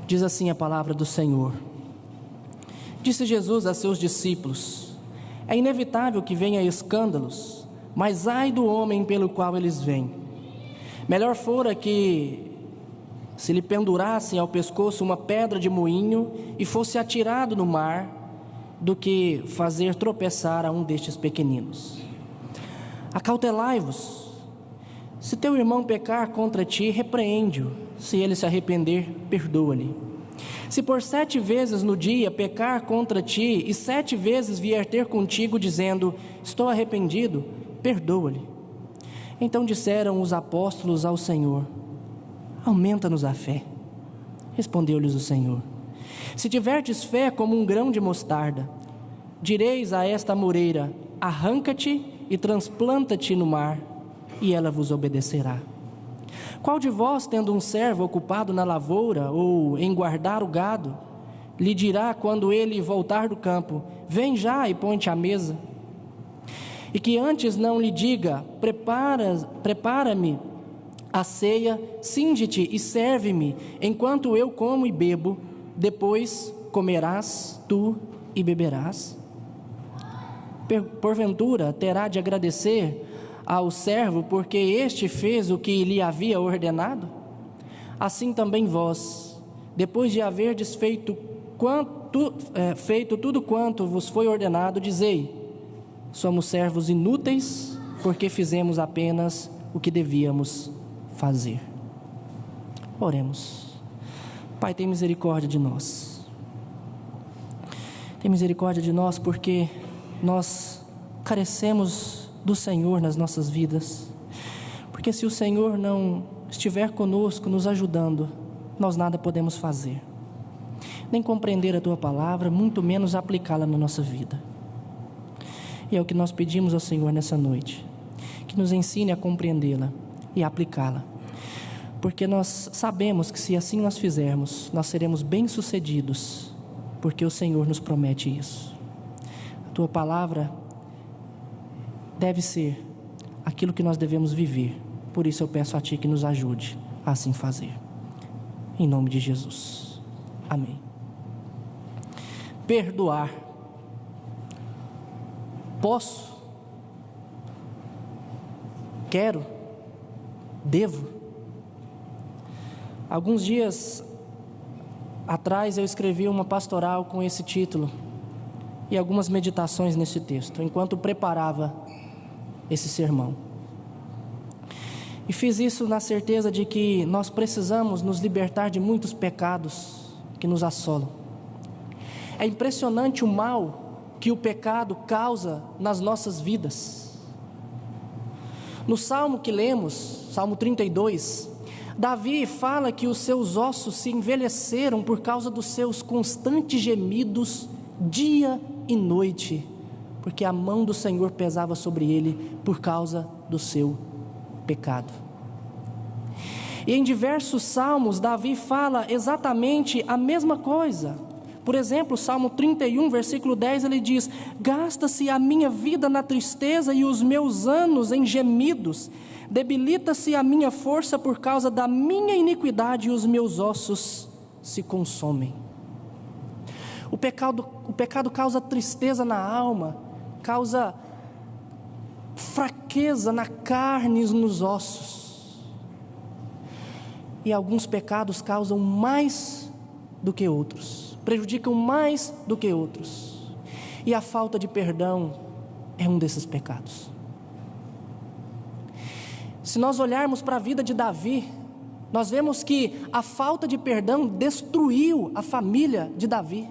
Diz assim a palavra do Senhor. Disse Jesus a seus discípulos: é inevitável que venha escândalos, mas ai do homem pelo qual eles vêm. Melhor fora que se lhe pendurassem ao pescoço uma pedra de moinho e fosse atirado no mar, do que fazer tropeçar a um destes pequeninos. Acautelai-vos. Se teu irmão pecar contra ti, repreende-o. Se ele se arrepender, perdoa-lhe. Se por 7 vezes no dia pecar contra ti e 7 vezes vier ter contigo dizendo: estou arrependido, perdoa-lhe. Então disseram os apóstolos ao Senhor: aumenta-nos a fé. Respondeu-lhes o Senhor: se tiverdes fé como um grão de mostarda, direis a esta amoreira: arranca-te e transplanta-te no mar, e ela vos obedecerá. Qual de vós, tendo um servo ocupado na lavoura ou em guardar o gado, lhe dirá quando ele voltar do campo: vem já e põe-te à mesa? E que antes não lhe diga: prepara-me a ceia, cinge-te e serve-me, enquanto eu como e bebo, depois comerás tu e beberás? Porventura terá de agradecer ao servo, porque este fez o que lhe havia ordenado? Assim também vós, depois de haverdes feito tudo quanto vos foi ordenado, dizei: somos servos inúteis, porque fizemos apenas o que devíamos fazer. Oremos. Pai, tem misericórdia de nós. Tem misericórdia de nós porque nós carecemos do Senhor nas nossas vidas. Porque se o Senhor não estiver conosco, nos ajudando, nós nada podemos fazer. Nem compreender a Tua palavra, muito menos aplicá-la na nossa vida. E é o que nós pedimos ao Senhor nessa noite, que nos ensine a compreendê-la e aplicá-la. Porque nós sabemos que se assim nós fizermos, nós seremos bem-sucedidos, porque o Senhor nos promete isso. A Tua palavra deve ser aquilo que nós devemos viver. Por isso eu peço a Ti que nos ajude a assim fazer. Em nome de Jesus. Amém. Perdoar. Posso? Quero? Devo? Alguns dias atrás eu escrevi uma pastoral com esse título e algumas meditações nesse texto, enquanto preparava esse sermão. E fiz isso na certeza de que nós precisamos nos libertar de muitos pecados que nos assolam. É impressionante o mal que o pecado causa nas nossas vidas. No salmo que lemos, Salmo 32, Davi fala que os seus ossos se envelheceram por causa dos seus constantes gemidos, dia e noite, porque a mão do Senhor pesava sobre ele por causa do seu pecado. E em diversos salmos, Davi fala exatamente a mesma coisa. Por exemplo, Salmo 31, versículo 10, ele diz: gasta-se a minha vida na tristeza e os meus anos em gemidos, debilita-se a minha força por causa da minha iniquidade e os meus ossos se consomem. O pecado causa tristeza na alma, causa fraqueza na carne e nos ossos. E alguns pecados causam mais do que outros, prejudicam mais do que outros. E a falta de perdão é um desses pecados. Se nós olharmos para a vida de Davi, nós vemos que a falta de perdão destruiu a família de Davi.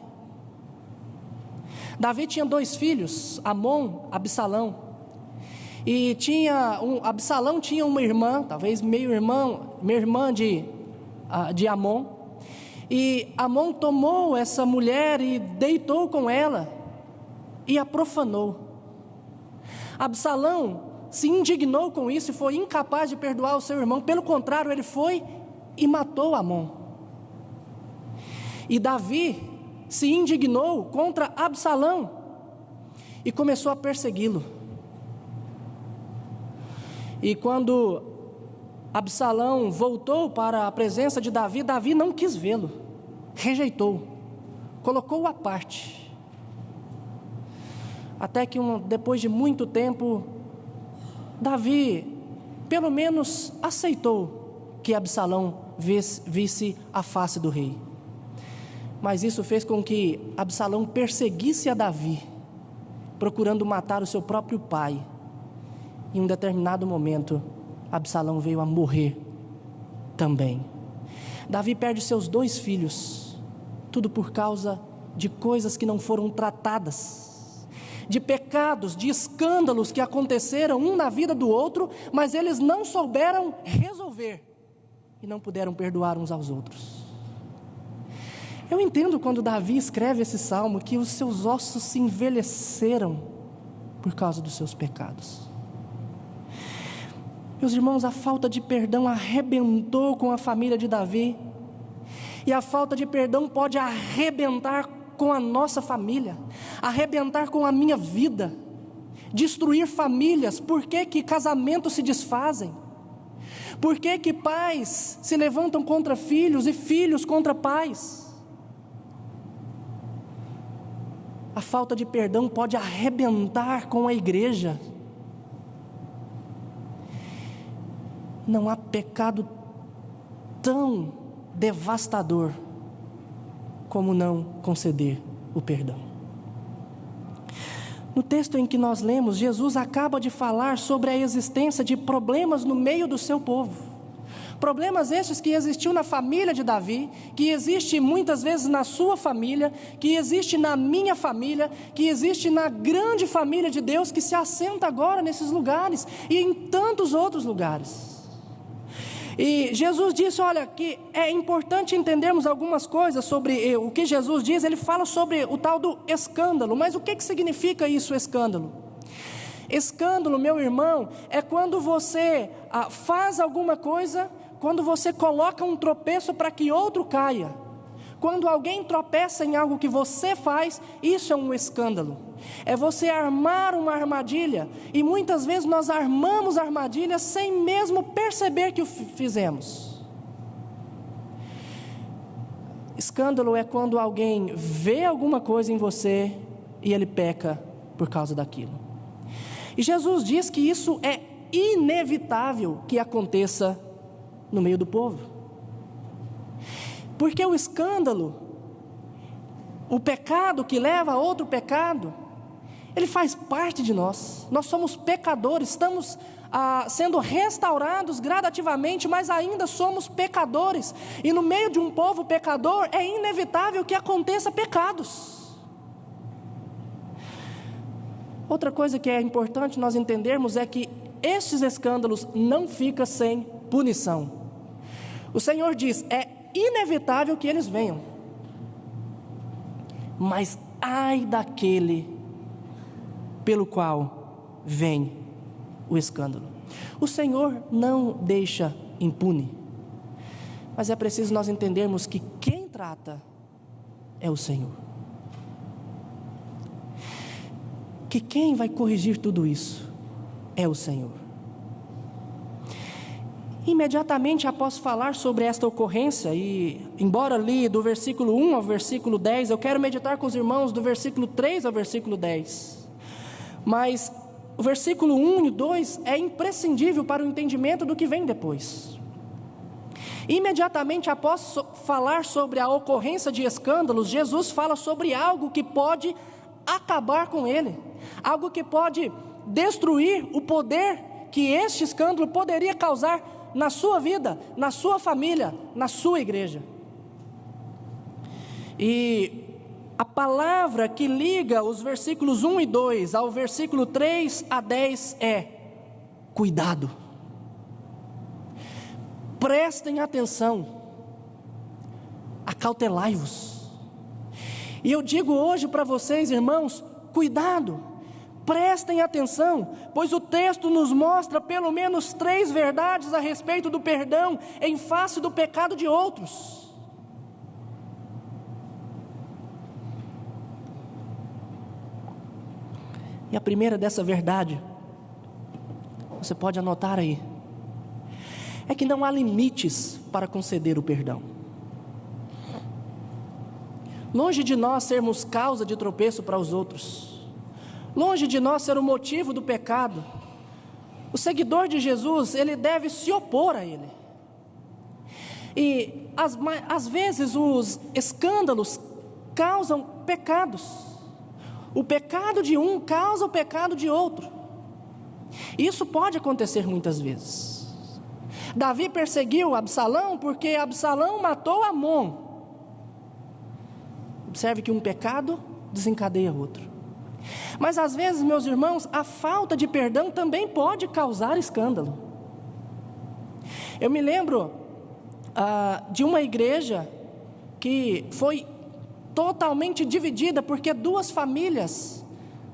Davi tinha 2 filhos, Amon, Absalão. E Absalão tinha uma irmã, talvez meia-irmã de Amon. E Amon tomou essa mulher e deitou com ela e a profanou. Absalão se indignou com isso e foi incapaz de perdoar o seu irmão. Pelo contrário, ele foi e matou Amon. E Davi se indignou contra Absalão e começou a persegui-lo. E quando Absalão voltou para a presença de Davi, Davi não quis vê-lo. rejeitou, colocou-o à parte. Até que depois de muito tempo, Davi, pelo menos, aceitou que Absalão visse a face do rei. Mas isso fez com que Absalão perseguisse a Davi, procurando matar o seu próprio pai. Em um determinado momento, Absalão veio a morrer também. Davi perde seus 2 filhos, tudo por causa de coisas que não foram tratadas, de pecados, de escândalos que aconteceram um na vida do outro, mas eles não souberam resolver e não puderam perdoar uns aos outros. Eu entendo quando Davi escreve esse salmo que os seus ossos se envelheceram por causa dos seus pecados. Meus irmãos, a falta de perdão arrebentou com a família de Davi, e a falta de perdão pode arrebentar com a nossa família, arrebentar com a minha vida, destruir famílias. Por que que casamentos se desfazem? Por que que pais se levantam contra filhos e filhos contra pais? A falta de perdão pode arrebentar com a igreja. Não há pecado tão devastador como não conceder o perdão. No texto em que nós lemos, Jesus acaba de falar sobre a existência de problemas no meio do seu povo. Problemas estes que existiam na família de Davi, que existe muitas vezes na sua família, que existe na minha família, que existe na grande família de Deus que se assenta agora nesses lugares e em tantos outros lugares. E Jesus disse, olha, que é importante entendermos algumas coisas sobre o que Jesus diz. Ele fala sobre o tal do escândalo, mas o que significa isso, escândalo? Escândalo, meu irmão, é quando você faz alguma coisa, quando você coloca um tropeço para que outro caia. Quando alguém tropeça em algo que você faz, isso é um escândalo. É você armar uma armadilha, e muitas vezes nós armamos armadilhas sem mesmo perceber que o fizemos. Escândalo é quando alguém vê alguma coisa em você e ele peca por causa daquilo. E Jesus diz que isso é inevitável que aconteça no meio do povo. Porque o escândalo, o pecado que leva a outro pecado, ele faz parte de nós. Nós somos pecadores, estamos sendo restaurados gradativamente, mas ainda somos pecadores. E no meio de um povo pecador, é inevitável que aconteça pecados. Outra coisa que é importante nós entendermos é que estes escândalos não ficam sem punição. O Senhor diz, é inevitável que eles venham, mas ai daquele pelo qual vem o escândalo. O Senhor não deixa impune, mas é preciso nós entendermos que quem trata é o Senhor, que quem vai corrigir tudo isso é o Senhor. Imediatamente após falar sobre esta ocorrência, e embora li do versículo 1 ao versículo 10, eu quero meditar com os irmãos do versículo 3 ao versículo 10. Mas o versículo 1 e 2 é imprescindível para o entendimento do que vem depois. Imediatamente após falar sobre a ocorrência de escândalos, Jesus fala sobre algo que pode acabar com ele, algo que pode destruir o poder que este escândalo poderia causar na sua vida, na sua família, na sua igreja. E a palavra que liga os versículos 1 e 2 ao versículo 3 a 10 é cuidado. Prestem atenção, acautelai-vos. E eu digo hoje para vocês, irmãos, cuidado. Prestem atenção, pois o texto nos mostra pelo menos 3 verdades a respeito do perdão em face do pecado de outros. E a primeira dessa verdade, você pode anotar aí, é que não há limites para conceder o perdão. Longe de nós sermos causa de tropeço para os outros, longe de nós ser o motivo do pecado, o seguidor de Jesus, ele deve se opor a ele. E às vezes os escândalos causam pecados. O pecado de um causa o pecado de outro. Isso pode acontecer muitas vezes. Davi perseguiu Absalão porque Absalão matou Amon. Observe que um pecado desencadeia outro. Mas às vezes, meus irmãos, a falta de perdão também pode causar escândalo. Eu me lembro de uma igreja que foi totalmente dividida porque duas famílias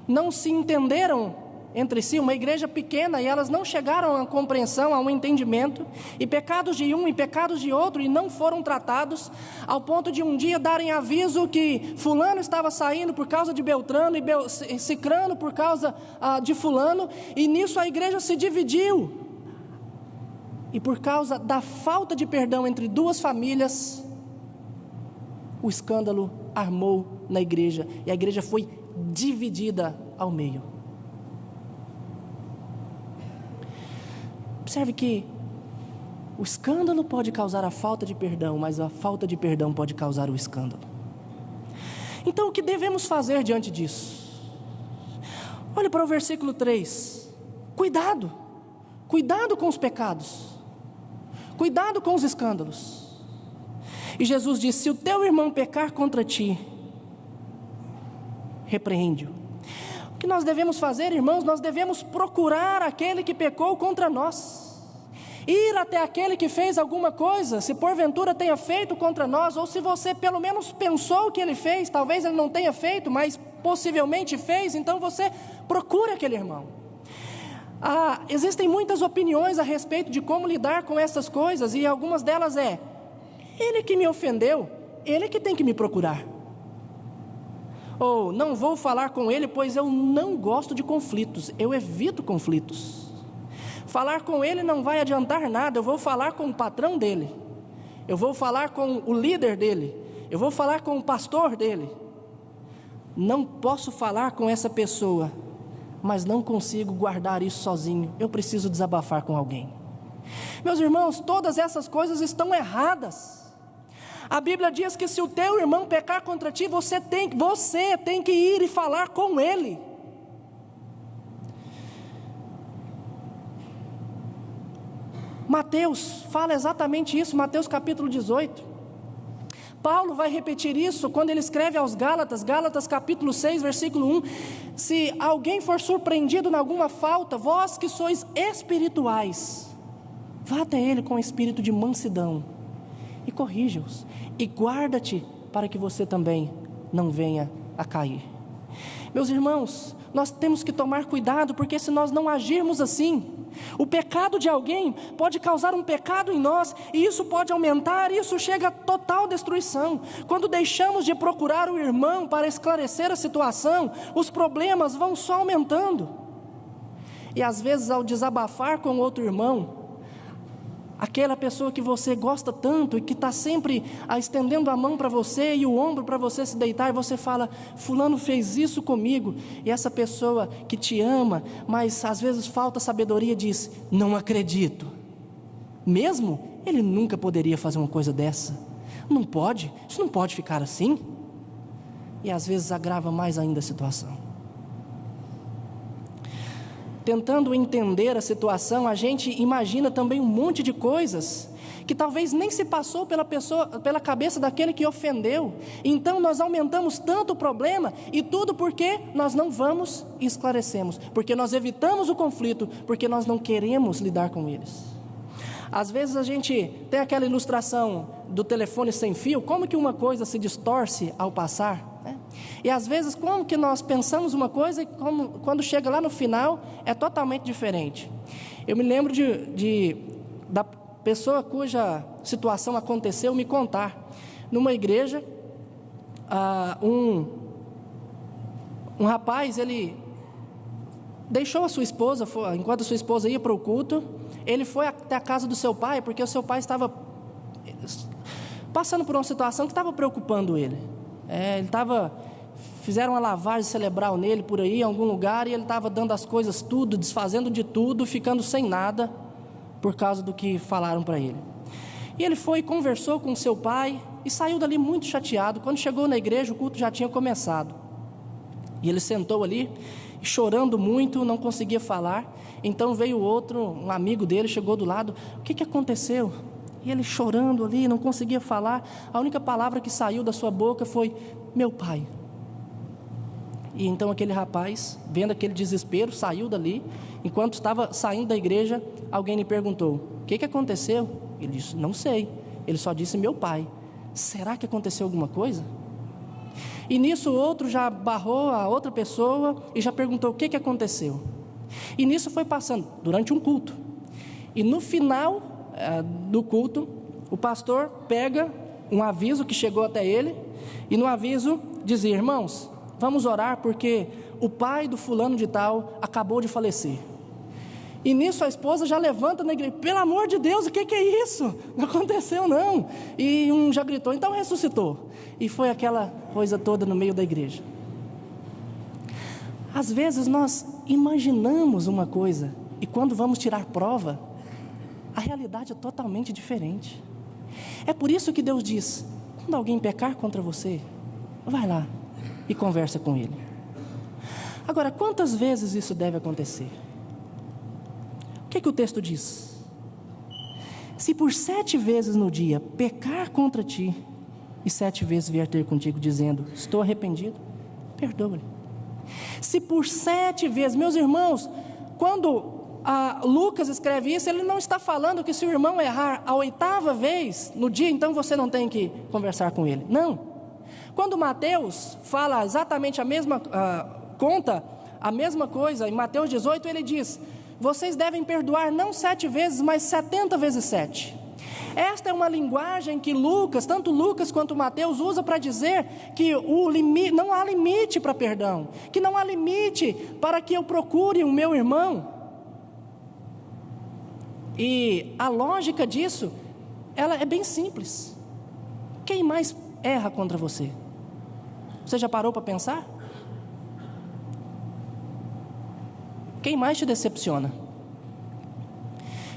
não se entenderam entre si, uma igreja pequena, e elas não chegaram a compreensão, a um entendimento, e pecados de um e pecados de outro, e não foram tratados, ao ponto de um dia darem aviso que fulano estava saindo por causa de Beltrano, e Cicrano por causa de fulano, e nisso a igreja se dividiu, e por causa da falta de perdão entre duas famílias, o escândalo armou na igreja, e a igreja foi dividida ao meio. Observe que o escândalo pode causar a falta de perdão, mas a falta de perdão pode causar o escândalo. Então, o que devemos fazer diante disso? Olhe para o versículo 3. Cuidado com os pecados, cuidado com os escândalos. E Jesus disse: se o teu irmão pecar contra ti, repreende-o. O que nós devemos fazer, irmãos? Nós devemos procurar aquele que pecou contra nós, ir até aquele que fez alguma coisa, se porventura tenha feito contra nós, ou se você pelo menos pensou que ele fez, talvez ele não tenha feito, mas possivelmente fez, então você procura aquele irmão. Existem muitas opiniões a respeito de como lidar com essas coisas, e algumas delas ele que me ofendeu, ele que tem que me procurar. Ou não vou falar com ele, pois eu não gosto de conflitos, eu evito conflitos. Falar com ele não vai adiantar nada, eu vou falar com o patrão dele, eu vou falar com o líder dele, eu vou falar com o pastor dele. Não posso falar com essa pessoa, mas não consigo guardar isso sozinho, eu preciso desabafar com alguém. Meus irmãos, todas essas coisas estão erradas. A Bíblia diz que se o teu irmão pecar contra ti, você tem que ir e falar com ele. Mateus fala exatamente isso, Mateus capítulo 18. Paulo vai repetir isso quando ele escreve aos Gálatas, Gálatas capítulo 6, versículo 1. Se alguém for surpreendido em alguma falta, vós que sois espirituais, vá até ele com espírito de mansidão e corrija-os, e guarda-te para que você também não venha a cair. Meus irmãos, nós temos que tomar cuidado, porque se nós não agirmos assim, o pecado de alguém pode causar um pecado em nós, e isso pode aumentar, e isso chega a total destruição. Quando deixamos de procurar o irmão para esclarecer a situação, os problemas vão só aumentando. E às vezes, ao desabafar com outro irmão, aquela pessoa que você gosta tanto e que está sempre estendendo a mão para você e o ombro para você se deitar, e você fala: fulano fez isso comigo, e essa pessoa que te ama, mas às vezes falta sabedoria, diz: não acredito, mesmo ele nunca poderia fazer uma coisa dessa, não pode, isso não pode ficar assim, e às vezes agrava mais ainda a situação. Tentando entender a situação, a gente imagina também um monte de coisas que talvez nem se passou pela cabeça daquele que ofendeu. Então nós aumentamos tanto o problema, e tudo porque nós não vamos e esclarecemos, porque nós evitamos o conflito, porque nós não queremos lidar com eles. Às vezes a gente tem aquela ilustração do telefone sem fio, como que uma coisa se distorce ao passar, né? E às vezes como que nós pensamos uma coisa e quando chega lá no final é totalmente diferente. Eu me lembro da pessoa cuja situação aconteceu me contar, numa igreja, um rapaz, ele deixou a sua esposa, enquanto a sua esposa ia para o culto, ele foi até a casa do seu pai, porque o seu pai estava passando por uma situação que estava preocupando ele. Fizeram uma lavagem cerebral nele por aí, em algum lugar, e ele estava dando as coisas tudo, desfazendo de tudo, ficando sem nada, por causa do que falaram para ele. E ele foi e conversou com seu pai, e saiu dali muito chateado. Quando chegou na igreja, o culto já tinha começado. E ele sentou ali, chorando muito, não conseguia falar. Então veio outro, um amigo dele, chegou do lado: o que aconteceu? E ele chorando ali, não conseguia falar. A única palavra que saiu da sua boca foi: meu pai. E então aquele rapaz, vendo aquele desespero, saiu dali. Enquanto estava saindo da igreja, alguém lhe perguntou: o que aconteceu? Ele disse: não sei. Ele só disse: meu pai. Será que aconteceu alguma coisa? E nisso o outro já barrou a outra pessoa e já perguntou: o que aconteceu? E nisso foi passando, durante um culto. E no final do culto, o pastor pega um aviso que chegou até ele, e no aviso dizia: irmãos, vamos orar porque o pai do fulano de tal acabou de falecer. E nisso a esposa já levanta na igreja: pelo amor de Deus, o que é isso? Não aconteceu não. E um já gritou: então ressuscitou. E foi aquela coisa toda no meio da igreja. Às vezes nós imaginamos uma coisa, e quando vamos tirar prova, a realidade é totalmente diferente. É por isso que Deus diz: quando alguém pecar contra você, vai lá e conversa com ele. Agora, quantas vezes isso deve acontecer? O que o texto diz? Se por 7 vezes no dia pecar contra ti, e 7 vezes vier ter contigo dizendo: estou arrependido, perdoa-lhe. Se por 7 vezes, meus irmãos, quando Lucas escreve isso, ele não está falando que se o irmão errar a 8ª vez no dia, então você não tem que conversar com ele. Não. Quando Mateus fala exatamente a mesma, conta a mesma coisa, em Mateus 18 ele diz: vocês devem perdoar não 7 vezes, mas 70 vezes 7. Esta é uma linguagem que tanto Lucas quanto Mateus usa para dizer que não há limite para perdão, que não há limite para que eu procure o meu irmão. E a lógica disso, ela é bem simples. Quem mais erra contra você? Você já parou para pensar? Quem mais te decepciona?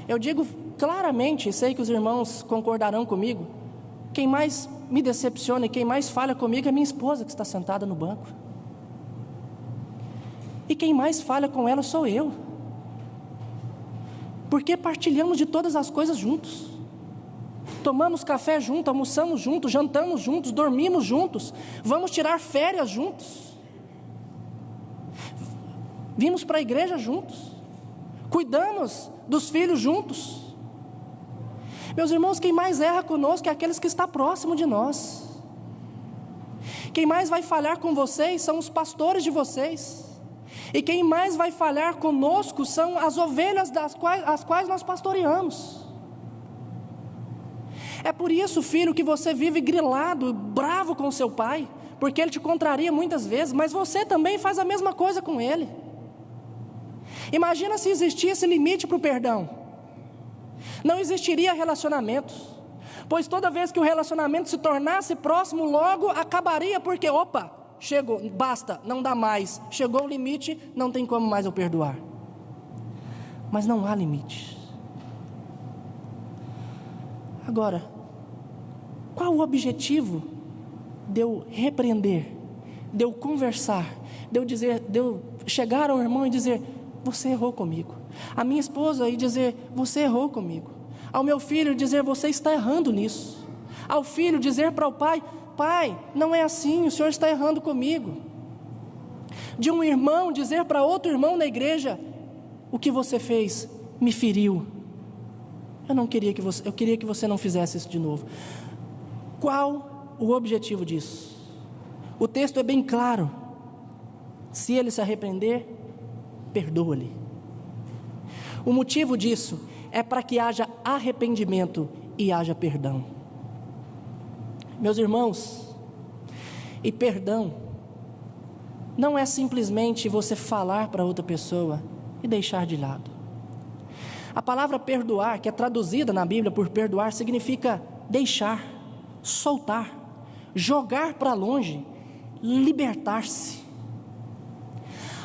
Eu digo claramente, sei que os irmãos concordarão comigo, quem mais me decepciona e quem mais falha comigo é minha esposa, que está sentada no banco. E quem mais falha com ela sou eu, porque partilhamos de todas as coisas juntos. Tomamos café juntos, almoçamos juntos, jantamos juntos, dormimos juntos, vamos tirar férias juntos, vimos para a igreja juntos, cuidamos dos filhos juntos. Meus irmãos, quem mais erra conosco é aqueles que estão próximo de nós. Quem mais vai falhar com vocês são os pastores de vocês. E quem mais vai falhar conosco são as ovelhas as quais nós pastoreamos. É por isso, filho, que você vive grilado, bravo com seu pai, porque ele te contraria muitas vezes, mas você também faz a mesma coisa com ele. Imagina se existisse limite para o perdão. Não existiria relacionamentos, pois toda vez que o relacionamento se tornasse próximo, logo acabaria, porque chegou, basta, não dá mais, chegou o limite, não tem como mais eu perdoar. Mas não há limite. Agora, qual o objetivo de eu repreender, de eu conversar, de eu chegar ao irmão e dizer: você errou comigo? A minha esposa e dizer: você errou comigo. Ao meu filho dizer: você está errando nisso. Ao filho dizer para o pai: pai, não é assim, o senhor está errando comigo. De um irmão dizer para outro irmão na igreja: o que você fez me feriu. Eu queria que você não fizesse isso de novo. Qual o objetivo disso? O texto é bem claro: se ele se arrepender, perdoa-lhe. O motivo disso é para que haja arrependimento e haja perdão. Meus irmãos, e perdão não é simplesmente você falar para outra pessoa e deixar de lado. A palavra perdoar, que é traduzida na Bíblia por perdoar, significa deixar, soltar, jogar para longe, libertar-se.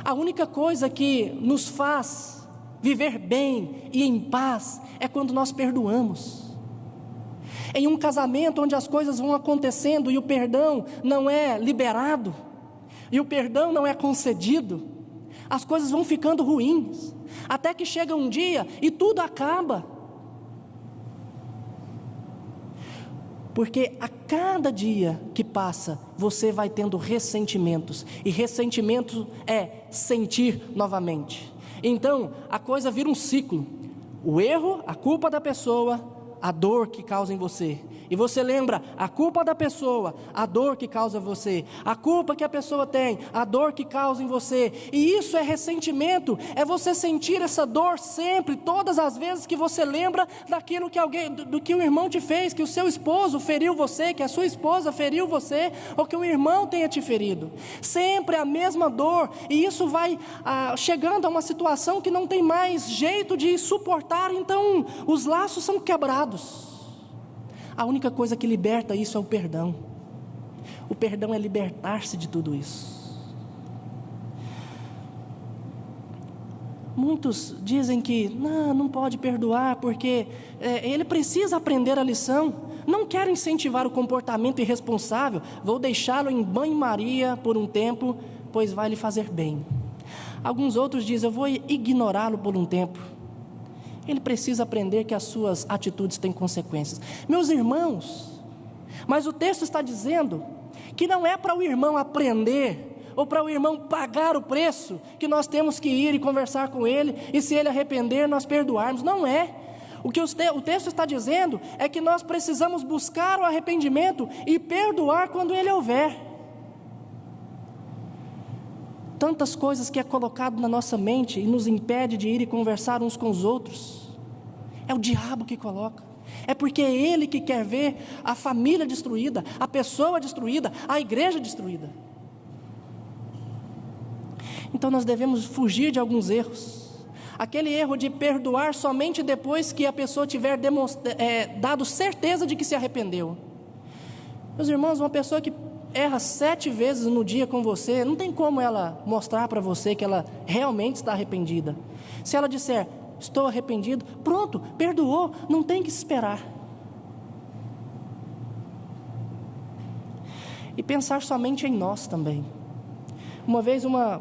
A única coisa que nos faz viver bem e em paz é quando nós perdoamos. Em um casamento onde as coisas vão acontecendo e o perdão não é liberado, e o perdão não é concedido, as coisas vão ficando ruins, até que chega um dia e tudo acaba. Porque a cada dia que passa, você vai tendo ressentimentos, e ressentimento é sentir novamente. Então, a coisa vira um ciclo. O erro, a culpa da pessoa, a dor que causa em você. E você lembra, a culpa da pessoa, a dor que causa em você. A culpa que a pessoa tem, a dor que causa em você. E isso é ressentimento, é você sentir essa dor sempre, todas as vezes que você lembra daquilo que do que o irmão te fez, que o seu esposo feriu você, que a sua esposa feriu você, ou que o irmão tenha te ferido. Sempre a mesma dor, e isso vai chegando a uma situação que não tem mais jeito de suportar, então os laços são quebrados. A única coisa que liberta isso é o perdão. O perdão é libertar-se de tudo isso. Muitos dizem que não pode perdoar porque ele precisa aprender a lição. Não quero incentivar o comportamento irresponsável. Vou deixá-lo em banho-maria por um tempo, pois vai lhe fazer bem. Alguns outros dizem, eu vou ignorá-lo por um tempo. Ele precisa aprender que as suas atitudes têm consequências. Meus irmãos, mas o texto está dizendo que não é para o irmão aprender, ou para o irmão pagar o preço, que nós temos que ir e conversar com ele, e se ele arrepender, nós perdoarmos. Não é. O que o texto está dizendo é que nós precisamos buscar o arrependimento e perdoar quando ele houver. Tantas coisas que é colocado na nossa mente e nos impede de ir e conversar uns com os outros. É o diabo que coloca. É porque é ele que quer ver a família destruída, a pessoa destruída, a igreja destruída. Então nós devemos fugir de alguns erros. Aquele erro de perdoar somente depois que a pessoa tiver dado certeza de que se arrependeu. Meus irmãos, uma pessoa que erra 7 vezes no dia com você, não tem como ela mostrar para você que ela realmente está arrependida. Se ela disser, estou arrependido, pronto, perdoou, não tem que esperar. E pensar somente em nós também. Uma vez uma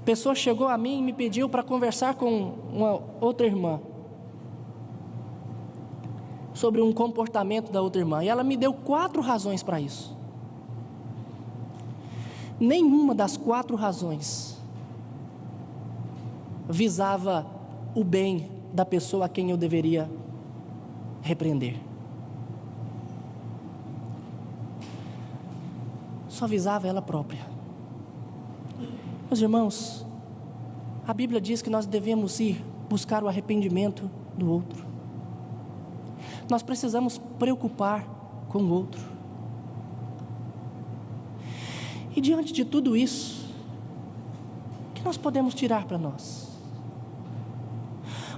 pessoa chegou a mim e me pediu para conversar com uma outra irmã sobre um comportamento da outra irmã, e ela me deu 4 razões para isso. Nenhuma das 4 razões visava o bem da pessoa a quem eu deveria repreender. Só visava ela própria. Meus irmãos, a Bíblia diz que nós devemos ir buscar o arrependimento do outro. Nós precisamos preocupar com o outro. E diante de tudo isso, o que nós podemos tirar para nós?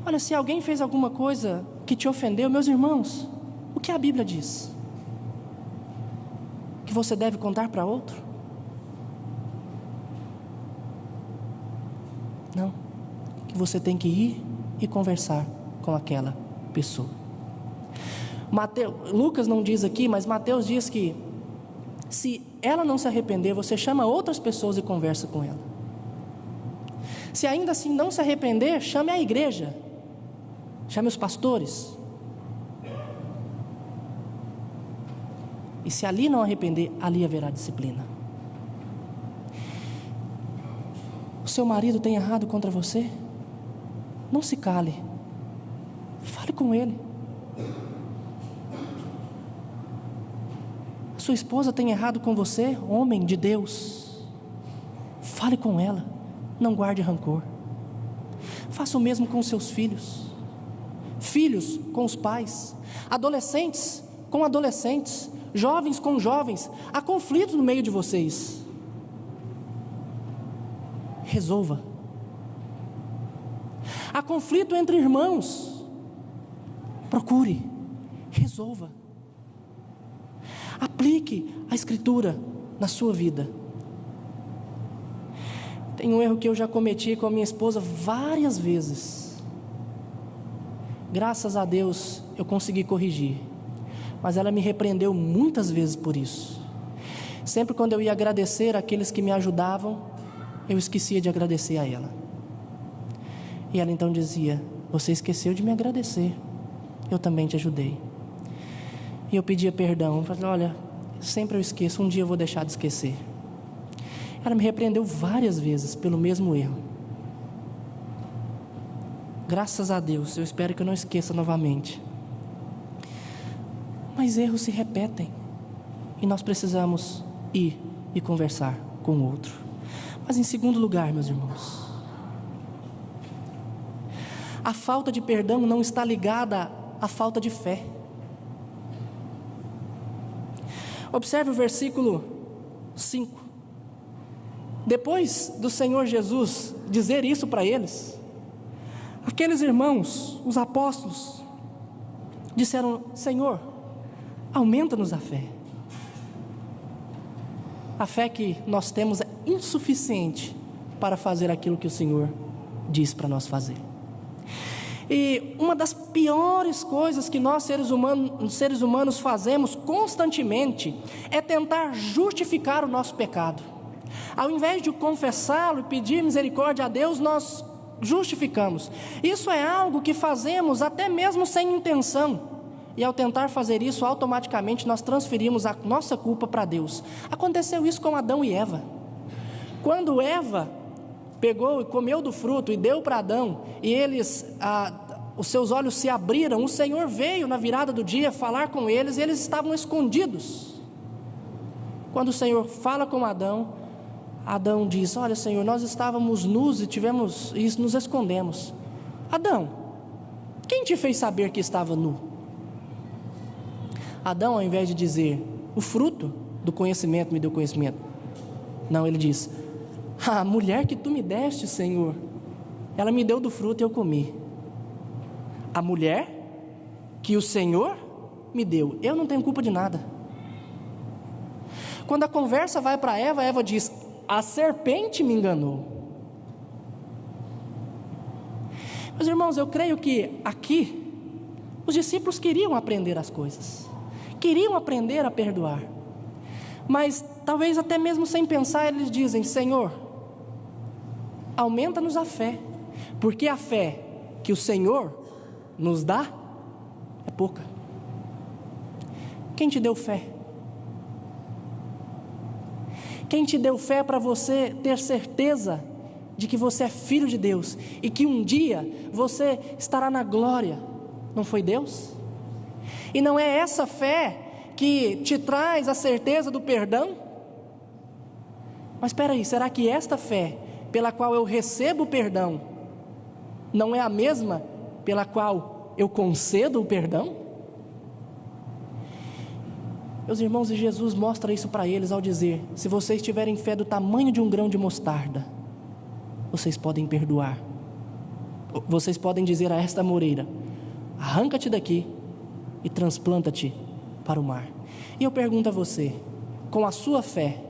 Olha, se alguém fez alguma coisa que te ofendeu, meus irmãos, o que a Bíblia diz? Que você deve contar para outro? Não, que você tem que ir e conversar com aquela pessoa. Lucas não diz aqui, mas Mateus diz que se ela não se arrepender, você chama outras pessoas e conversa com ela. Se ainda assim não se arrepender, chame a igreja, chame os pastores. E se ali não arrepender, ali haverá disciplina. O seu marido tem errado contra você? Não se cale, fale com ele. Sua esposa tem errado com você, homem de Deus, fale com ela, não guarde rancor. Faça o mesmo com seus filhos, filhos com os pais, adolescentes com adolescentes, jovens com jovens. Há conflitos no meio de vocês. Resolva. Há conflito entre irmãos. Procure, resolva. Aplique a Escritura na sua vida. Tem um erro que eu já cometi com a minha esposa várias vezes. Graças a Deus eu consegui corrigir, mas ela me repreendeu muitas vezes por isso. Sempre quando eu ia agradecer àqueles que me ajudavam, eu esquecia de agradecer a ela. E ela então dizia: você esqueceu de me agradecer, eu também te ajudei. E eu pedia perdão, eu falei: olha, sempre eu esqueço, um dia eu vou deixar de esquecer. Ela me repreendeu várias vezes pelo mesmo erro. Graças a Deus, eu espero que eu não esqueça novamente. Mas erros se repetem, e nós precisamos ir e conversar com o outro. Mas em segundo lugar, meus irmãos, a falta de perdão não está ligada à falta de fé. Observe o versículo 5. Depois do Senhor Jesus dizer isso para eles, aqueles irmãos, os apóstolos, disseram: Senhor, aumenta-nos a fé. A fé que nós temos é insuficiente para fazer aquilo que o Senhor diz para nós fazer. E uma das piores coisas que nós seres humanos fazemos constantemente é tentar justificar o nosso pecado. Ao invés de confessá-lo e pedir misericórdia a Deus, nós justificamos. Isso é algo que fazemos até mesmo sem intenção. E ao tentar fazer isso, automaticamente nós transferimos a nossa culpa para Deus. Aconteceu isso com Adão e Eva. Quando Eva pegou e comeu do fruto e deu para Adão, e os seus olhos se abriram, o Senhor veio na virada do dia falar com eles, e eles estavam escondidos. Quando o Senhor fala com Adão, Adão diz: olha, Senhor, nós estávamos nus e nos escondemos. Adão, quem te fez saber que estava nu? Adão, ao invés de dizer: o fruto do conhecimento me deu conhecimento, não, ele diz: a mulher que tu me deste, Senhor, ela me deu do fruto e eu comi. A mulher que o Senhor me deu, eu não tenho culpa de nada. Quando a conversa vai para Eva, Eva diz: a serpente me enganou. Meus irmãos, eu creio que aqui os discípulos queriam aprender as coisas, queriam aprender a perdoar, mas talvez até mesmo sem pensar eles dizem: Senhor, aumenta-nos a fé, porque a fé que o Senhor nos dá é pouca. Quem te deu fé? Quem te deu fé para você ter certeza de que você é filho de Deus e que um dia você estará na glória? Não foi Deus? E não é essa fé que te traz a certeza do perdão? Mas espera aí, será que esta fé pela qual eu recebo o perdão não é a mesma pela qual eu concedo o perdão? Meus irmãos, e Jesus mostra isso para eles ao dizer: se vocês tiverem fé do tamanho de um grão de mostarda, vocês podem perdoar. Vocês podem dizer a esta moreira: arranca-te daqui e transplanta-te para o mar. E eu pergunto a você, com a sua fé,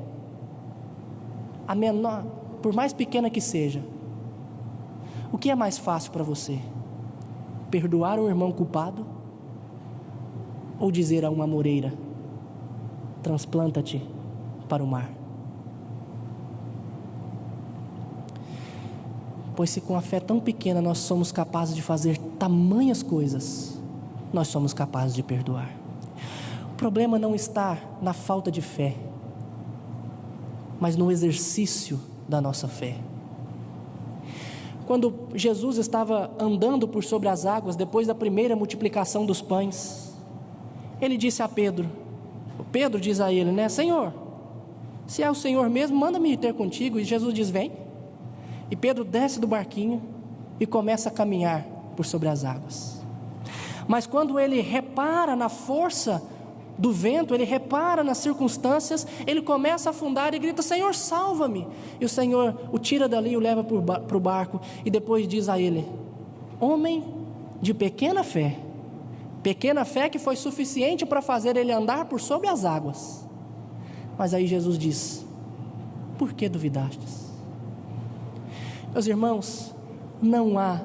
a menor, por mais pequena que seja, o que é mais fácil para você? Perdoar um irmão culpado? Ou dizer a uma moreira: transplanta-te para o mar? Pois se com a fé tão pequena nós somos capazes de fazer tamanhas coisas, nós somos capazes de perdoar. O problema não está na falta de fé, mas no exercício da nossa fé. Quando Jesus estava andando por sobre as águas, depois da primeira multiplicação dos pães, ele disse a Pedro, Pedro diz a ele, né: Senhor, se é o Senhor mesmo, manda-me ir ter contigo. E Jesus diz: vem. E Pedro desce do barquinho e começa a caminhar por sobre as águas. Mas quando ele repara na força do vento, ele repara nas circunstâncias, ele começa a afundar e grita: Senhor, salva-me. E o Senhor o tira dali e o leva para o barco, e depois diz a ele: homem de pequena fé, Pequena fé que foi suficiente para fazer ele andar por sobre as águas. Mas aí Jesus diz: por que duvidastes? Meus irmãos, não há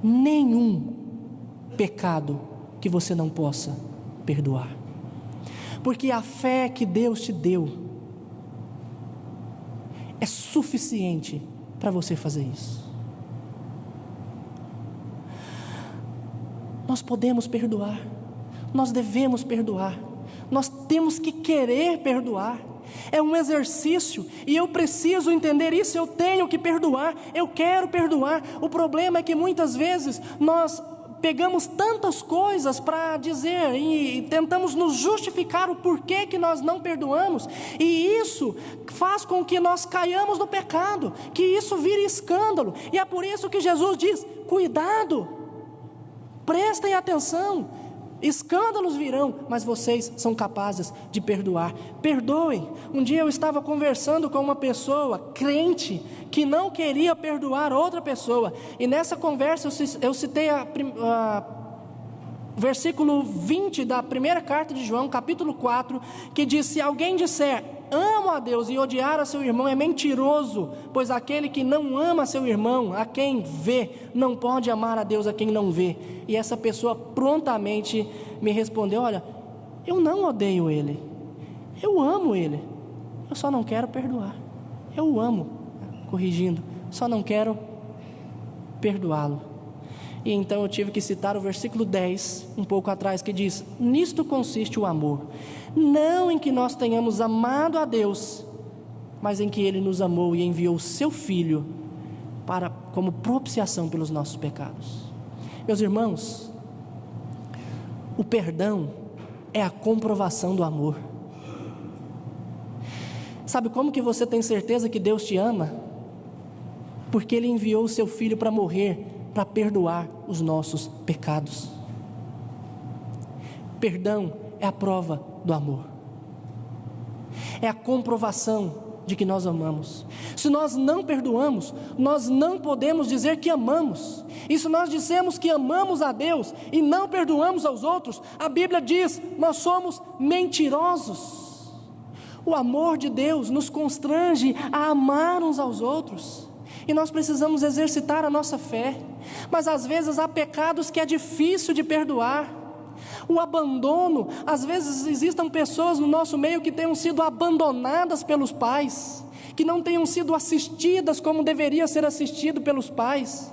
nenhum pecado que você não possa perdoar, porque a fé que Deus te deu é suficiente para você fazer isso. Nós podemos perdoar, nós devemos perdoar, nós temos que querer perdoar. É um exercício e eu preciso entender isso. Eu tenho que perdoar, eu quero perdoar. O problema é que muitas vezes nós pegamos tantas coisas para dizer e tentamos nos justificar o porquê que nós não perdoamos, e isso faz com que nós caiamos no pecado, que isso vire escândalo. E é por isso que Jesus diz: cuidado, prestem atenção, escândalos virão, mas vocês são capazes de perdoar. Perdoem. Um dia eu estava conversando com uma pessoa crente que não queria perdoar outra pessoa, e nessa conversa eu citei versículo 20 da primeira carta de João, capítulo 4, que diz: se alguém disser amo a Deus e odiar a seu irmão, é mentiroso, pois aquele que não ama seu irmão, a quem vê, não pode amar a Deus a quem não vê. E essa pessoa prontamente me respondeu: olha, eu não odeio ele, eu amo ele, eu só não quero perdoar. Eu o amo, corrigindo, só não quero perdoá-lo. E então eu tive que citar o versículo 10, um pouco atrás, que diz: nisto consiste o amor, não em que nós tenhamos amado a Deus, mas em que Ele nos amou e enviou o seu Filho como propiciação pelos nossos pecados. Meus irmãos, o perdão é a comprovação do amor. Sabe como que você tem certeza que Deus te ama? Porque Ele enviou o seu Filho para morrer, para perdoar os nossos pecados. Perdão é a prova do amor, é a comprovação de que nós amamos. Se nós não perdoamos, nós não podemos dizer que amamos. E se nós dissemos que amamos a Deus e não perdoamos aos outros, a Bíblia diz: nós somos mentirosos. O amor de Deus nos constrange a amar uns aos outros, e nós precisamos exercitar a nossa fé. Mas às vezes há pecados que é difícil de perdoar. O abandono, às vezes existem pessoas no nosso meio que tenham sido abandonadas pelos pais, que não tenham sido assistidas como deveria ser assistido pelos pais.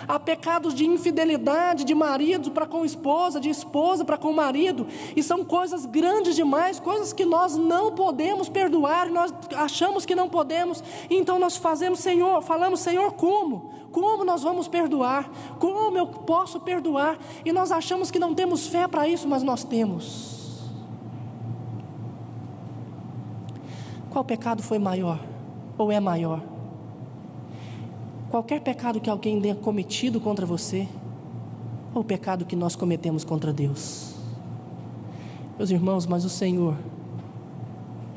Há pecados de infidelidade de marido para com esposa, de esposa para com marido, e são coisas grandes demais, coisas que nós não podemos perdoar, nós achamos que não podemos, então nós falamos: Senhor, como nós vamos perdoar? Como eu posso perdoar? E nós achamos que não temos fé para isso, mas nós temos. Qual pecado foi maior, ou é maior? Qualquer pecado que alguém tenha cometido contra você, ou o pecado que nós cometemos contra Deus? Meus irmãos, mas o Senhor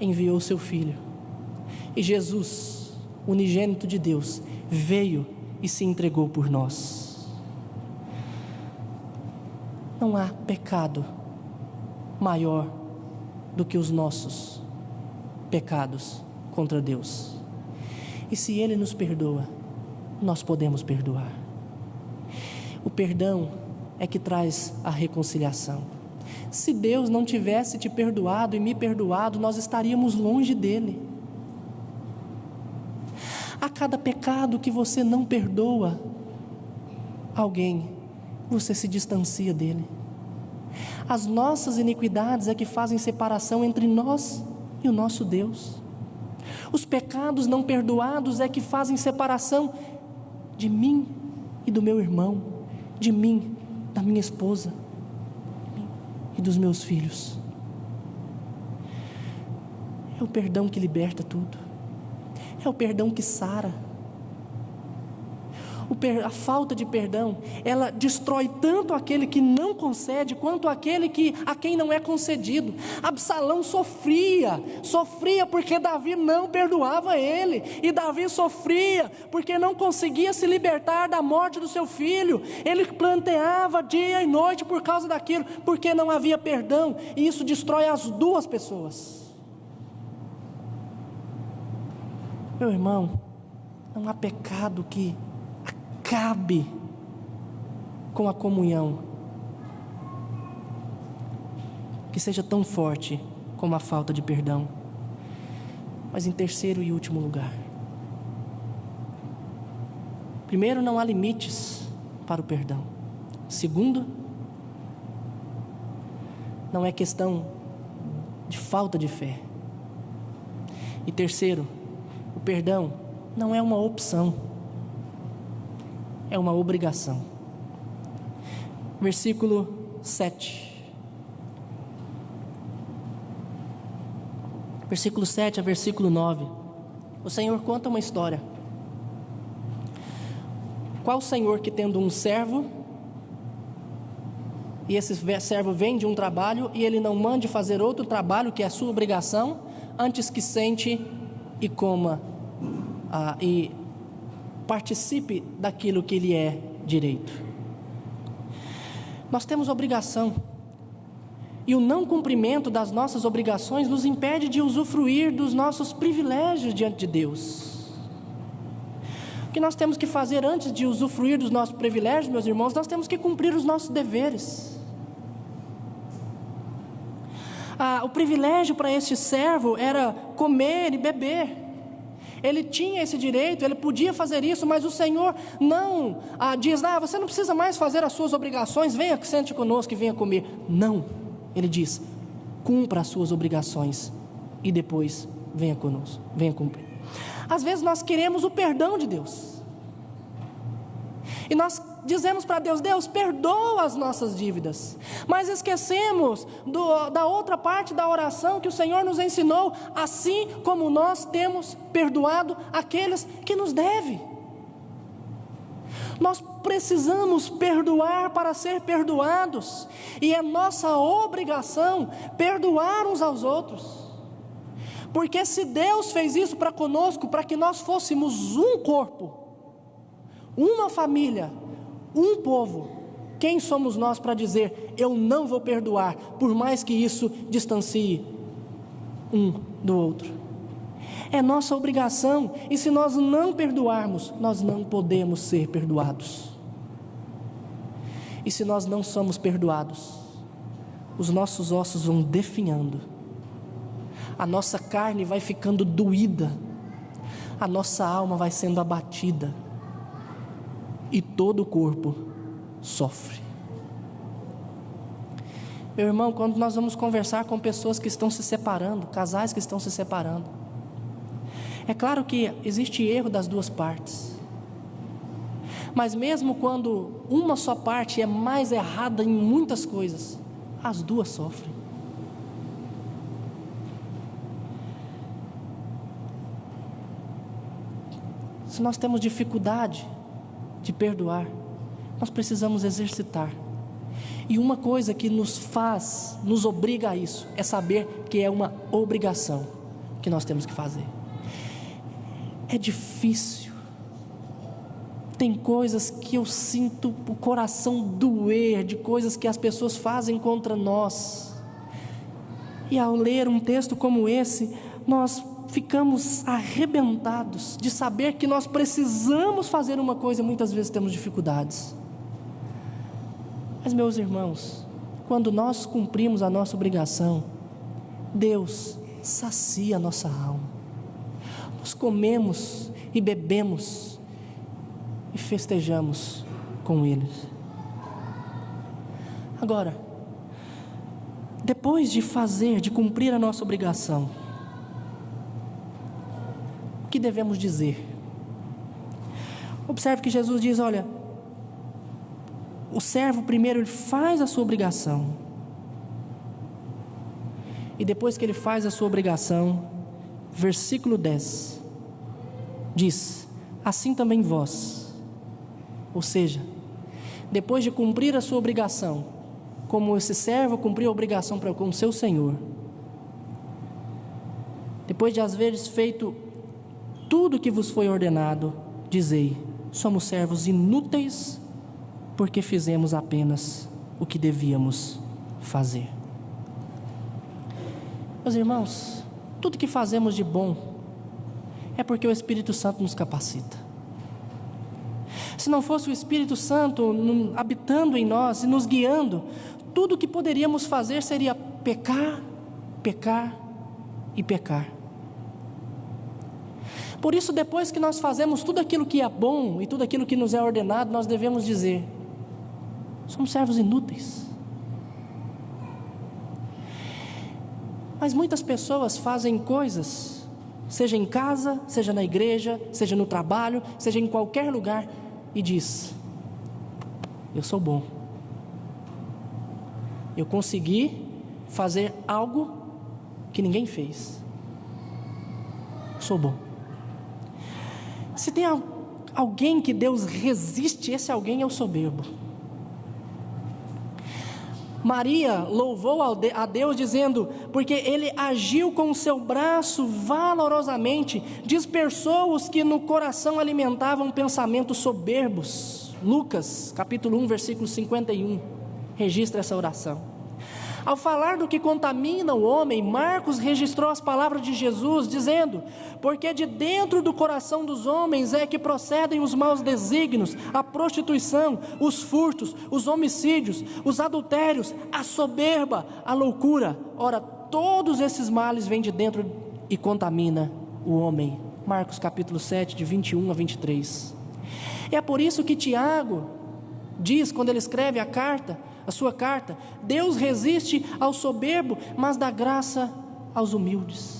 enviou o seu Filho, e Jesus, unigênito de Deus, veio e se entregou por nós. Não há pecado maior do que os nossos pecados contra Deus. E se Ele nos perdoa, nós podemos perdoar. O perdão é que traz a reconciliação. Se Deus não tivesse te perdoado e me perdoado, nós estaríamos longe dele. A cada pecado que você não perdoa alguém, você se distancia dele. As nossas iniquidades é que fazem separação entre nós e o nosso Deus. Os pecados não perdoados é que fazem separação de mim e do meu irmão, de mim, da minha esposa e dos meus filhos. É o perdão que liberta tudo, é o perdão que sara. A falta de perdão, ela destrói tanto aquele que não concede, quanto aquele a quem não é concedido. Absalão sofria porque Davi não perdoava ele, e Davi sofria porque não conseguia se libertar da morte do seu filho. Ele planteava dia e noite por causa daquilo, porque não havia perdão, e isso destrói as duas pessoas. Meu irmão, não há pecado que acabe com a comunhão que seja tão forte como a falta de perdão. Mas em terceiro e último lugar, primeiro, não há limites para o perdão. Segundo, não é questão de falta de fé. E terceiro, o perdão não é uma opção, é uma obrigação. Versículo 7. Versículo 7 a versículo 9. O Senhor conta uma história. Qual senhor que, tendo um servo, e esse servo vem de um trabalho, e ele não mande fazer outro trabalho que é a sua obrigação, antes que sente e coma e participe daquilo que lhe é direito. Nós temos obrigação, e o não cumprimento das nossas obrigações nos impede de usufruir dos nossos privilégios diante de Deus. O que nós temos que fazer antes de usufruir dos nossos privilégios, meus irmãos? Nós temos que cumprir os nossos deveres. O privilégio para este servo era comer e beber. Ele tinha esse direito, ele podia fazer isso, mas o Senhor não diz: você não precisa mais fazer as suas obrigações, venha, sente conosco e venha comer. Não, ele diz: cumpra as suas obrigações e depois venha conosco, venha cumprir. Às vezes nós queremos o perdão de Deus, e nós dizemos para Deus: Deus, perdoa as nossas dívidas, mas esquecemos da outra parte da oração que o Senhor nos ensinou: assim como nós temos perdoado aqueles que nos devem. Nós precisamos perdoar para ser perdoados, e é nossa obrigação perdoar uns aos outros. Porque se Deus fez isso para conosco, para que nós fôssemos um corpo, uma família, um povo, quem somos nós para dizer: eu não vou perdoar, por mais que isso distancie um do outro? É nossa obrigação, e se nós não perdoarmos, nós não podemos ser perdoados. E se nós não somos perdoados, os nossos ossos vão definhando, a nossa carne vai ficando doída, a nossa alma vai sendo abatida, e todo o corpo sofre. Meu irmão, quando nós vamos conversar com pessoas que estão se separando, casais que estão se separando, é claro que existe erro das duas partes, mas mesmo quando uma só parte é mais errada em muitas coisas, as duas sofrem. Se nós temos dificuldade de perdoar, nós precisamos exercitar. E uma coisa que nos obriga a isso, é saber que é uma obrigação que nós temos que fazer. É difícil. Tem coisas que eu sinto o coração doer, de coisas que as pessoas fazem contra nós. E ao ler um texto como esse, nós ficamos arrebentados de saber que nós precisamos fazer uma coisa e muitas vezes temos dificuldades. Mas, meus irmãos, quando nós cumprimos a nossa obrigação, Deus sacia a nossa alma. Nós comemos e bebemos e festejamos com eles. Agora, depois de cumprir a nossa obrigação, o que devemos dizer? Observe que Jesus diz: olha, o servo primeiro ele faz a sua obrigação, e depois que ele faz a sua obrigação, versículo 10 diz: assim também vós, Ou seja, depois de cumprir a sua obrigação, como esse servo cumpriu a obrigação para com o seu senhor, depois de às vezes feito tudo o que vos foi ordenado, dizei: somos servos inúteis, porque fizemos apenas o que devíamos fazer. Meus irmãos, tudo que fazemos de bom é porque o Espírito Santo nos capacita. Se não fosse o Espírito Santo habitando em nós e nos guiando, tudo que poderíamos fazer seria pecar, pecar e pecar. Por isso, depois que nós fazemos tudo aquilo que é bom e tudo aquilo que nos é ordenado, nós devemos dizer: somos servos inúteis. Mas muitas pessoas fazem coisas, seja em casa, seja na igreja, seja no trabalho, seja em qualquer lugar, e diz: eu sou bom, eu consegui fazer algo que ninguém fez, sou bom. Se tem alguém que Deus resiste, esse alguém é o soberbo. Maria louvou a Deus dizendo: porque Ele agiu com o seu braço valorosamente, dispersou os que no coração alimentavam pensamentos soberbos. Lucas capítulo 1 versículo 51 registra essa oração. Ao falar do que contamina o homem, Marcos registrou as palavras de Jesus dizendo: porque de dentro do coração dos homens é que procedem os maus desígnios, a prostituição, os furtos, os homicídios, os adultérios, a soberba, a loucura. Ora, todos esses males vêm de dentro e contamina o homem. Marcos capítulo 7, de 21 a 23. E é por isso que Tiago diz, quando ele escreve a sua carta: Deus resiste ao soberbo, mas dá graça aos humildes.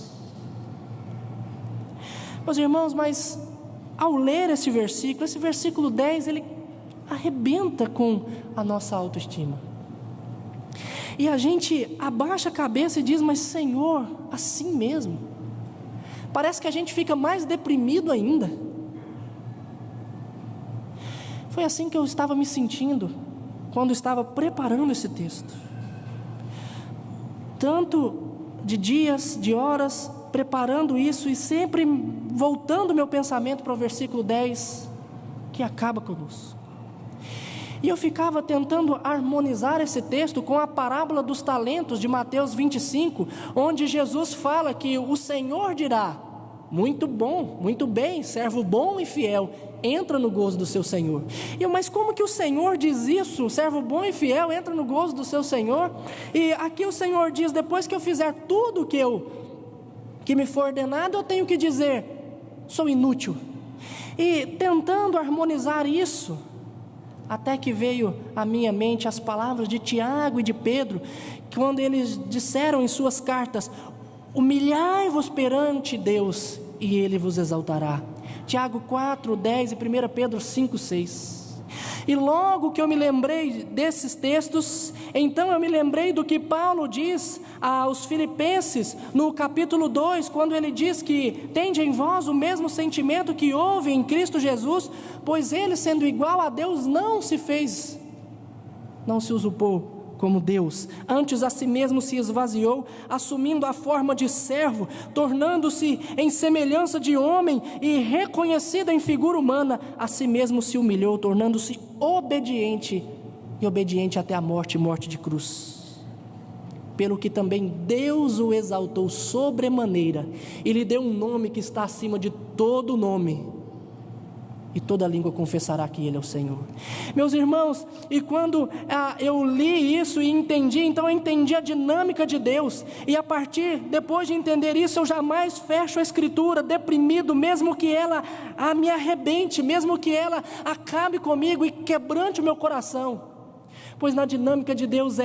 Meus irmãos, mas ao ler esse versículo 10, ele arrebenta com a nossa autoestima. E a gente abaixa a cabeça e diz: mas Senhor, assim mesmo? Parece que a gente fica mais deprimido ainda. Foi assim que eu estava me sentindo quando estava preparando esse texto. Tanto de dias, de horas, preparando isso e sempre voltando meu pensamento para o versículo 10, que acaba conosco. E eu ficava tentando harmonizar esse texto com a parábola dos talentos de Mateus 25, onde Jesus fala que o Senhor dirá: muito bom, muito bem, servo bom e fiel, entra no gozo do seu Senhor. Mas como que o Senhor diz isso? Servo bom e fiel, entra no gozo do seu Senhor. E aqui o Senhor diz: depois que eu fizer tudo que me for ordenado, eu tenho que dizer: sou inútil. E tentando harmonizar isso, até que veio à minha mente as palavras de Tiago e de Pedro, quando eles disseram em suas cartas: humilhai-vos perante Deus e Ele vos exaltará. Tiago 4, 10 e 1 Pedro 5, 6. E logo que eu me lembrei desses textos, então eu me lembrei do que Paulo diz aos Filipenses no capítulo 2, quando ele diz que tende em vós o mesmo sentimento que houve em Cristo Jesus, pois ele, sendo igual a Deus, não se usurpou como Deus, antes a si mesmo se esvaziou, assumindo a forma de servo, tornando-se em semelhança de homem e reconhecido em figura humana, a si mesmo se humilhou, tornando-se obediente até a morte de cruz. Pelo que também Deus o exaltou sobremaneira e lhe deu um nome que está acima de todo nome, e toda língua confessará que Ele é o Senhor. Meus irmãos, e quando eu li isso e entendi, então eu entendi a dinâmica de Deus, e depois de entender isso, eu jamais fecho a Escritura deprimido, mesmo que ela me arrebente, mesmo que ela acabe comigo e quebrante o meu coração, pois na dinâmica de Deus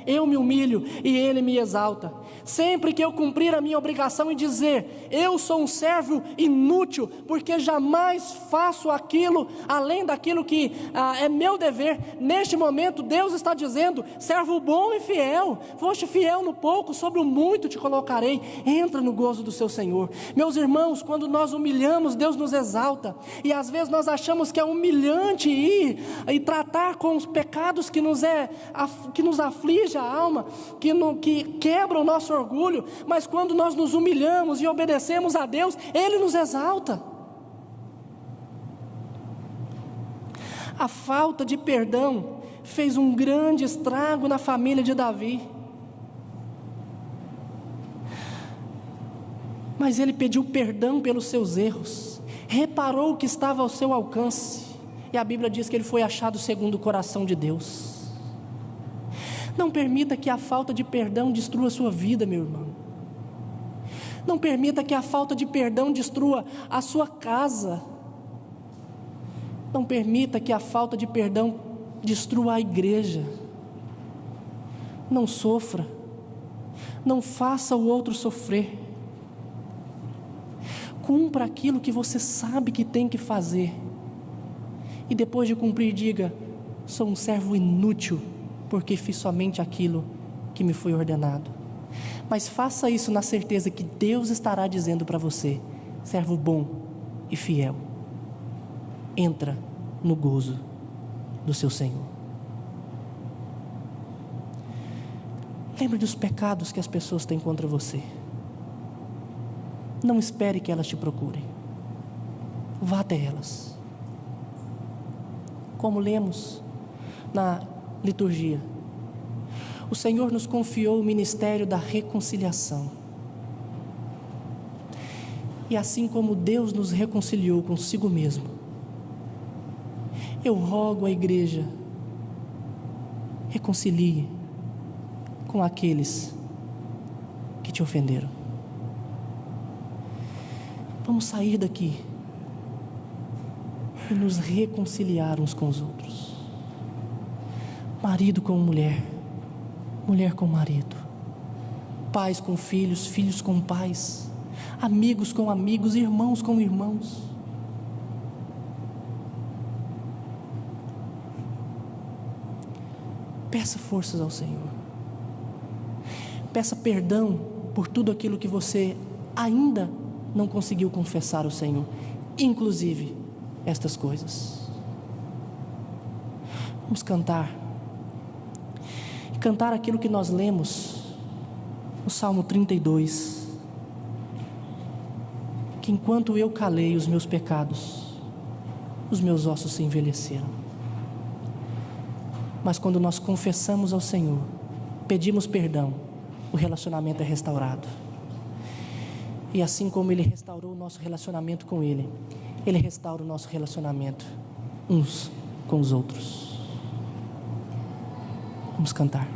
eu me humilho e Ele me exalta. Sempre que eu cumprir a minha obrigação e dizer, eu sou um servo inútil, porque jamais faço aquilo além daquilo que é meu dever, neste momento Deus está dizendo, servo bom e fiel, foste fiel no pouco, sobre o muito te colocarei, entra no gozo do seu Senhor. Meus irmãos, quando nós humilhamos, Deus nos exalta, e às vezes nós achamos que é humilhante ir e tratar com os pecados que nos aflige a alma, que quebra o nosso orgulho, mas quando nós nos humilhamos e obedecemos a Deus, Ele nos exalta. A falta de perdão fez um grande estrago na família de Davi, mas ele pediu perdão pelos seus erros, reparou o que estava ao seu alcance, e a Bíblia diz que ele foi achado segundo o coração de Deus. Não permita que a falta de perdão destrua a sua vida, meu irmão. Não permita que a falta de perdão destrua a sua casa. Não permita que a falta de perdão destrua a igreja. Não sofra. Não faça o outro sofrer. Cumpra aquilo que você sabe que tem que fazer. E depois de cumprir, diga: sou um servo inútil, porque fiz somente aquilo que me foi ordenado. Mas faça isso na certeza que Deus estará dizendo para você: servo bom e fiel, entra no gozo do seu Senhor. Lembre dos pecados que as pessoas têm contra você. Não espere que elas te procurem. Vá até elas. Como lemos na liturgia, o Senhor nos confiou o ministério da reconciliação. E assim como Deus nos reconciliou consigo mesmo, eu rogo à igreja, reconcilie com aqueles que te ofenderam. Vamos sair daqui e nos reconciliar uns com os outros. Marido com mulher, mulher com marido, pais com filhos, filhos com pais, amigos com amigos, irmãos com irmãos. Peça forças ao Senhor. Peça perdão por tudo aquilo que você ainda não conseguiu confessar ao Senhor, inclusive estas coisas. Vamos cantar. E cantar aquilo que nós lemos no Salmo 32. Que enquanto eu calei os meus pecados, os meus ossos se envelheceram. Mas quando nós confessamos ao Senhor, pedimos perdão, o relacionamento é restaurado. E assim como Ele restaurou o nosso relacionamento com Ele, Ele restaura o nosso relacionamento uns com os outros. Vamos cantar.